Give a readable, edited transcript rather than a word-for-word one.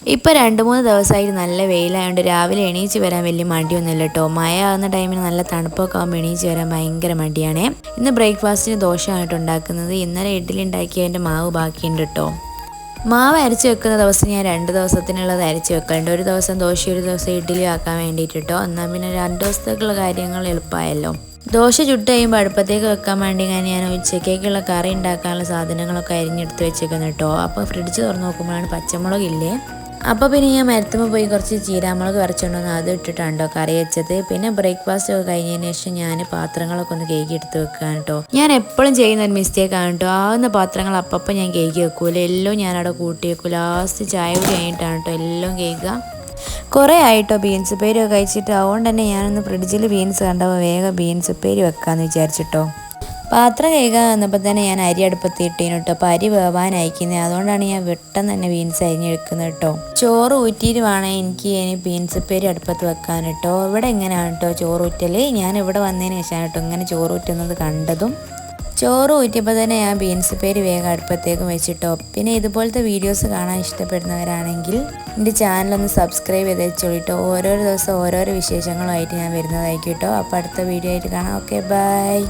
ഇപ്പോൾ 2-3 ദിവസമായിട്ട് നല്ല വെയിലായതുകൊണ്ട് രാവിലെ എണീച്ച് വരാൻ വലിയ മടിയൊന്നുമില്ല കേട്ടോ. മഴ ആകുന്ന ടൈമിൽ നല്ല തണുപ്പൊക്കെ ആകുമ്പോൾ എണീച്ച് വരാൻ ഭയങ്കര മടിയാണ്. ഇന്ന് ബ്രേക്ക്ഫാസ്റ്റിന് ദോശയായിട്ട് ഉണ്ടാക്കുന്നത്. ഇന്നലെ ഇഡ്ഡലി ഉണ്ടാക്കിയതിൻ്റെ മാവ് ബാക്കിയുണ്ട് കേട്ടോ. മാവ് അരച്ച് വെക്കുന്ന ദിവസം ഞാൻ 2 ദിവസത്തിനുള്ളത് അരച്ച് വെക്കലുണ്ട്. ഒരു ദിവസം ദോശ ഒരു ദിവസം ഇഡ്ഡലി ആക്കാൻ വേണ്ടിയിട്ട് കേട്ടോ. എന്നാൽ പിന്നെ 2 ദിവസത്തേക്കുള്ള കാര്യങ്ങൾ എളുപ്പമായല്ലോ. ദോശ ചുട്ട് കഴിയുമ്പോൾ അടുപ്പത്തേക്ക് വെക്കാൻ വേണ്ടി ഞാൻ ഉച്ചക്കേക്കുള്ള കറി ഉണ്ടാക്കാനുള്ള സാധനങ്ങളൊക്കെ അരിഞ്ഞെടുത്ത് വെച്ചേക്കുന്നു കേട്ടോ. അപ്പോൾ ഫ്രിഡ്ജ് തുറന്ന് നോക്കുമ്പോഴാണ് പച്ചമുളകില്ലേ. അപ്പോൾ പിന്നെ ഞാൻ മരത്തുമ്പോൾ പോയി കുറച്ച് ചീരാമുളക് വരച്ചുകൊണ്ടുവന്ന് അത് ഇട്ടിട്ടുണ്ടോ കറി വെച്ചത്. പിന്നെ ബ്രേക്ക്ഫാസ്റ്റ് ഒക്കെ കഴിഞ്ഞതിന് ശേഷം ഞാൻ പാത്രങ്ങളൊക്കെ ഒന്ന് കേക്ക് എടുത്ത് വെക്കാൻ കേട്ടോ. ഞാൻ എപ്പോഴും ചെയ്യുന്ന ഒരു മിസ്റ്റേക്കാണ് കേട്ടോ. ആവുന്ന പാത്രങ്ങൾ അപ്പം ഞാൻ കേക്ക് വെക്കൂല, എല്ലാം ഞാനവിടെ കൂട്ടി വെക്കും. ലാസ്റ്റ് ചായ കൂടി കഴിഞ്ഞിട്ടാണ് കേട്ടോ എല്ലാം കേൾക്കുക. കുറേ ആയിട്ടോ ബീൻസ് ഉപ്പേരി ഒക്കെ കഴിച്ചിട്ട്. അതുകൊണ്ട് തന്നെ ഞാനൊന്ന് ഫ്രിഡ്ജിൽ ബീൻസ് കണ്ടപ്പോൾ വേഗം ബീൻസ് ഉപ്പേരി വെക്കാമെന്ന് വിചാരിച്ചിട്ടോ. പാത്രം കഴുകാൻ വന്നപ്പോൾ തന്നെ ഞാൻ അരി അടുപ്പത്ത് ഇട്ടീന് കേട്ടോ. അപ്പോൾ അരി വേവാനയക്കുന്നത്, അതുകൊണ്ടാണ് ഞാൻ പെട്ടെന്ന് തന്നെ ബീൻസ് അരിഞ്ഞെടുക്കുന്നത് കേട്ടോ. ചോറ് ഊറ്റിയിട്ട് വേണം എനിക്ക് ഇനി ബീൻസ് ഉപ്പേരി അടുപ്പത്ത് വെക്കാൻ കേട്ടോ. ഇവിടെ എങ്ങനെയാണ് കേട്ടോ ചോറ് ഊറ്റൽ. ഞാൻ ഇവിടെ വന്നതിന് ശേഷമാണ് കേട്ടോ ഇങ്ങനെ ചോറ് ഊറ്റുന്നത് കണ്ടതും. ചോറ് ഊറ്റിയപ്പോൾ തന്നെ ഞാൻ ബീൻസ് ഉപ്പേരി വേഗം അടുപ്പത്തേക്കും വെച്ചിട്ടോ. പിന്നെ ഇതുപോലത്തെ വീഡിയോസ് കാണാൻ ഇഷ്ടപ്പെടുന്നവരാണെങ്കിൽ എൻ്റെ ചാനലൊന്ന് സബ്സ്ക്രൈബ് ചെയ്ത് വെച്ചോളിട്ടോ. ഓരോരോ ദിവസം ഓരോരോ വിശേഷങ്ങളുമായിട്ട് ഞാൻ വരുന്നതായിരിക്കും കേട്ടോ. അപ്പോൾ അടുത്ത വീഡിയോ ആയിട്ട് കാണാം. Okay, by.